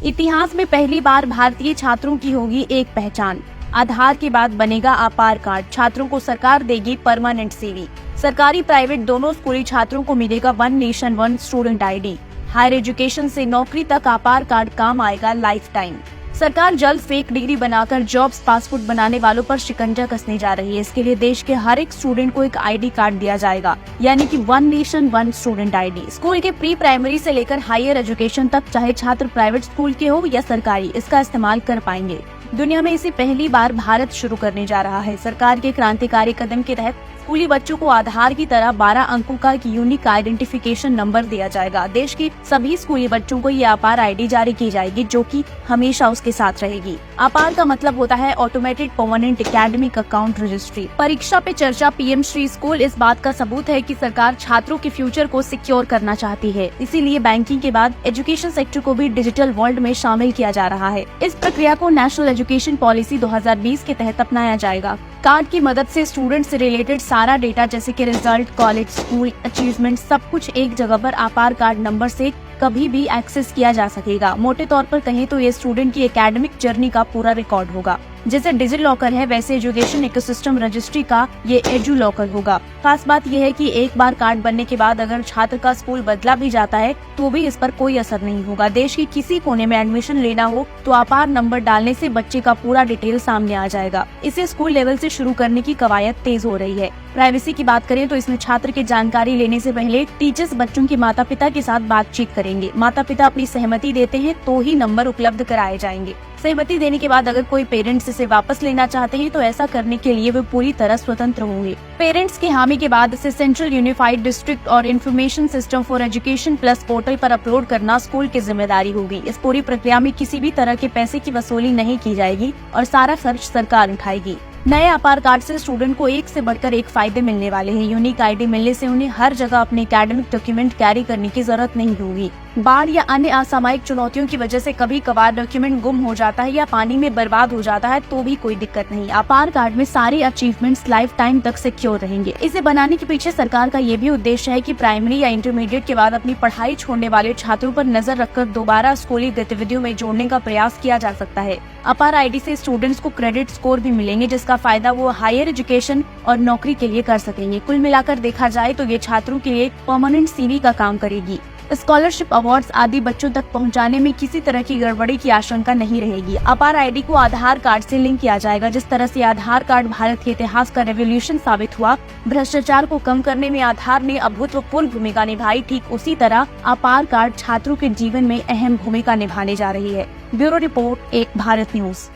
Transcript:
इतिहास में पहली बार भारतीय छात्रों की होगी एक पहचान। आधार के बाद बनेगा आपार कार्ड। छात्रों को सरकार देगी परमानेंट सीवी। सरकारी प्राइवेट दोनों स्कूली छात्रों को मिलेगा one nation one student ID. Higher education से नौकरी तक आपार कार्ड काम आएगा लाइफ टाइम। सरकार जल्द फेक डिग्री बनाकर जॉब्स पासपोर्ट बनाने वालों पर शिकंजा कसने जा रही है। इसके लिए देश के हर एक स्टूडेंट को एक आईडी कार्ड दिया जाएगा, यानी कि one nation one student ID. School के प्री प्राइमरी से लेकर हायर एजुकेशन तक, चाहे छात्र प्राइवेट स्कूल के हो या सरकारी, इसका इस्तेमाल कर पाएंगे। दुनिया में इसे पहली बार भारत शुरू करने जा रहा है। सरकार के क्रांतिकारी कदम के तहत स्कूली बच्चों को आधार की तरह 12 अंकों का एक यूनिक आइडेंटिफिकेशन नंबर दिया जाएगा। देश के सभी स्कूली बच्चों को ये आपार आईडी जारी की जाएगी, जो कि हमेशा उसके साथ रहेगी। आपार का मतलब होता है automated permanent academic account registry. परीक्षा पे चर्चा पीएम श्री स्कूल इस बात का सबूत है कि सरकार छात्रों के फ्यूचर को सिक्योर करना चाहती है। इसीलिए बैंकिंग के बाद एजुकेशन सेक्टर को भी डिजिटल वर्ल्ड में शामिल किया जा रहा है। इस प्रक्रिया को नेशनल एजुकेशन पॉलिसी 2020 के तहत अपनाया जाएगा। कार्ड की मदद से स्टूडेंट से रिलेटेड सारा डेटा, जैसे कि रिजल्ट, कॉलेज, स्कूल अचीवमेंट, सब कुछ एक जगह पर आपार कार्ड नंबर से कभी भी एक्सेस किया जा सकेगा। मोटे तौर पर कहें तो ये स्टूडेंट की एकेडमिक जर्नी का पूरा रिकॉर्ड होगा। जैसे डिजिटल लॉकर है, वैसे एजुकेशन इकोसिस्टम रजिस्ट्री का ये एजू लॉकर होगा। खास बात यह है कि एक बार कार्ड बनने के बाद अगर छात्र का स्कूल बदला भी जाता है तो भी इस पर कोई असर नहीं होगा। देश के किसी कोने में एडमिशन लेना हो तो आपार नंबर डालने से बच्चे का पूरा डिटेल सामने आ जाएगा। इसे स्कूल लेवल से शुरू करने की कवायद तेज हो रही है। प्राइवेसी की बात करें तो इसमें छात्र की जानकारी लेने से पहले टीचर्स बच्चों के माता पिता के साथ बातचीत करेंगे। माता पिता अपनी सहमति देते हैं तो ही नंबर उपलब्ध कराए जाएंगे। सहमति देने के बाद अगर कोई पेरेंट्स इसे वापस लेना चाहते हैं तो ऐसा करने के लिए वे पूरी तरह स्वतंत्र होंगे। पेरेंट्स की हामी के बाद इसे सेंट्रल यूनिफाइड डिस्ट्रिक्ट और information system for education plus portal पर अपलोड करना स्कूल की जिम्मेदारी होगी। इस पूरी प्रक्रिया में किसी भी तरह के पैसे की वसूली नहीं की जाएगी और सारा खर्च सरकार उठाएगी। नए आपार कार्ड से स्टूडेंट को एक से बढ़कर एक फायदे मिलने वाले हैं। यूनिक आईडी मिलने से उन्हें हर जगह अपने एकेडमिक डॉक्यूमेंट कैरी करने की जरूरत नहीं होगी। बाढ़ या अन्य असामयिक चुनौतियों की वजह से कभी कभार डॉक्यूमेंट गुम हो जाता है या पानी में बर्बाद हो जाता है तो भी कोई दिक्कत नहीं। आपार कार्ड में सारे अचीवमेंट्स लाइफ टाइम तक सिक्योर रहेंगे। इसे बनाने के पीछे सरकार का ये भी उद्देश्य है कि प्राइमरी या इंटरमीडिएट के बाद अपनी पढ़ाई छोड़ने वाले छात्रों पर नजर रखकर दोबारा स्कूली गतिविधियों में जोड़ने का प्रयास किया जा सकता है। आपार आईडी से स्टूडेंट्स को क्रेडिट स्कोर भी मिलेंगे, जिसका फायदा वो हायर एजुकेशन और नौकरी के लिए कर सकेंगे। कुल मिलाकर देखा जाए तो ये छात्रों के लिए परमानेंट सीवी का काम करेगी। स्कॉलरशिप, अवार्ड्स आदि बच्चों तक पहुंचाने में किसी तरह की गड़बड़ी की आशंका नहीं रहेगी। आपार आईडी को आधार कार्ड से लिंक किया जाएगा। जिस तरह से आधार कार्ड भारत के इतिहास का रेवोल्यूशन साबित हुआ, भ्रष्टाचार को कम करने में आधार ने अभूतपूर्व भूमिका निभाई, ठीक उसी तरह आपार कार्ड छात्रों के जीवन में अहम भूमिका निभाने जा रही है। ब्यूरो रिपोर्ट, एक भारत न्यूज।